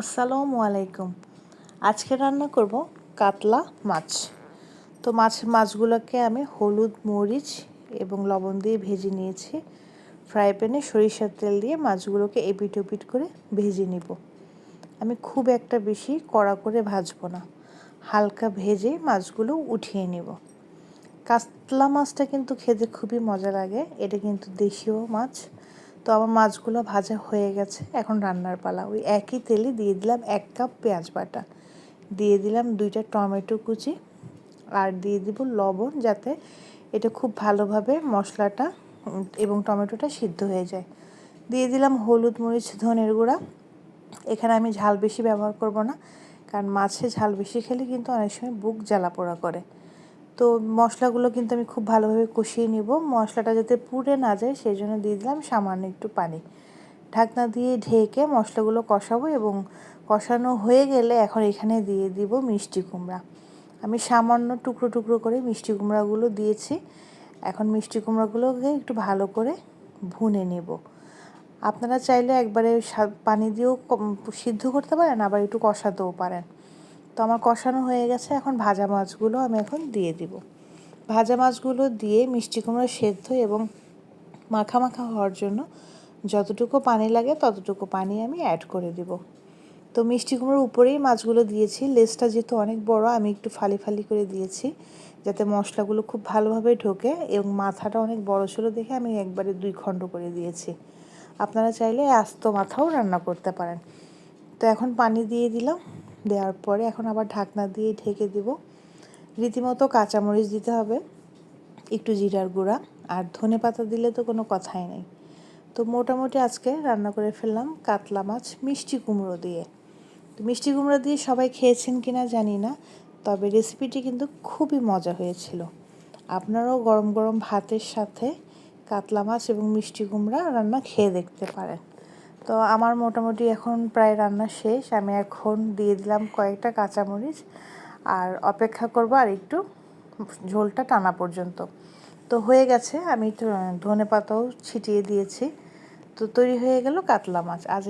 আসসালামু আলাইকুম। আজকে রান্না করব কাতলা মাছ। তো মাছগুলোকে আমি হলুদ, মরিচ এবং লবণ দিয়ে ভেজে নিয়েছি। ফ্রাই প্যানে সরিষার তেল দিয়ে মাছগুলোকে এপিট ওপিট করে ভেজে নিব। আমি খুব একটা বেশি কড়া করে ভাজবো না, হালকা ভেজে মাছগুলো উঠিয়ে নিব। কাতলা মাছটা কিন্তু খেতে খুবই মজা লাগে। এটা কিন্তু দেশীয় মাছ। তো আমার মাছগুলো ভাজা হয়ে গেছে, এখন রান্নার পালা। ওই একই তেলে দিয়ে দিলাম 1 কাপ পেঁয়াজ বাটা, দিয়ে দিলাম 2টা টমেটো কুচি, আর দিয়ে দিব লবণ, যাতে এটা খুব ভালোভাবে মশলাটা এবং টমেটোটা সিদ্ধ হয়ে যায়। দিয়ে দিলাম হলুদ, মরিচ, ধনের গুঁড়া। এখানে আমি ঝাল বেশি ব্যবহার করব না, কারণ মাছে ঝাল বেশি খেলে কিন্তু অনেক সময় বুক জ্বালা পোড়া করে। তো মশলাগুলো কিন্তু আমি খুব ভালোভাবে কষিয়ে নিব। মশলাটা যাতে পুড়ে না যায় সেই জন্য দিয়ে দিলাম সামান্য একটু পানি। ঢাকনা দিয়ে ঢেকে মশলাগুলো কষাবো, এবং কষানো হয়ে গেলে এখন এখানে দিয়ে দিব মিষ্টি কুমড়া। আমি সামান্য টুকরো টুকরো করে মিষ্টি কুমড়াগুলো দিয়েছি। এখন মিষ্টি কুমড়াগুলোকে একটু ভালো করে ভুনে নেব। আপনারা চাইলে একবারে পানি দিয়েও সিদ্ধ করতে পারেন, আবার একটু কষাতেও পারেন। তো আমার কষানো হয়ে গেছে, এখন ভাজা মাছগুলো আমি এখন দিয়ে দিব। ভাজা মাছগুলো দিয়ে মিষ্টি কুমড়া সেদ্ধ এবং মাখা মাখা হওয়ার জন্য যতটুকু পানি লাগে ততটুকু পানি আমি অ্যাড করে দিব। তো মিষ্টি কুমড়োর উপরেই মাছগুলো দিয়েছি। লেজটা যেহেতু অনেক বড়, আমি একটু ফালি ফালি করে দিয়েছি যাতে মশলাগুলো খুব ভালোভাবে ঢোকে, এবং মাথাটা অনেক বড় ছিল দেখে আমি একবারে 2 খণ্ড করে দিয়েছি। আপনারা চাইলে আস্ত মাথাও রান্না করতে পারেন। তো এখন পানি দিয়ে দিলাম। দেওয়ার পরে এখন আবার ঢাকনা দিয়ে ঢেকে দিব। রীতিমতো কাঁচামরিচ দিতে হবে, একটু জিরার গুঁড়া, আর ধনেপাতা দিলে তো কোনো কথাই নেই। তো মোটামুটি আজকে রান্না করে ফেললাম কাতলা মাছ মিষ্টি কুমড়ো দিয়ে। তো মিষ্টি কুমড়ো দিয়ে সবাই খেয়েছেন কিনা জানি না, তবে রেসিপিটি কিন্তু খুবই মজা হয়েছিল। আপনারাও গরম গরম ভাতের সাথে কাতলা মাছ এবং মিষ্টি কুমড়া রান্না খেয়ে দেখতে পারেন। তো আমার মোটামুটি এখন প্রায় রান্না শেষ। আমি এখন দিয়ে দিলাম কয়েকটা কাঁচামরিচ, আর অপেক্ষা করব আর একটু ঝোলটা টানা পর্যন্ত। তো হয়ে গেছে, আমি ধনেপাতাও ছিটিয়ে দিয়েছি। তো তৈরি হয়ে গেল কাতলা মাছ। আজ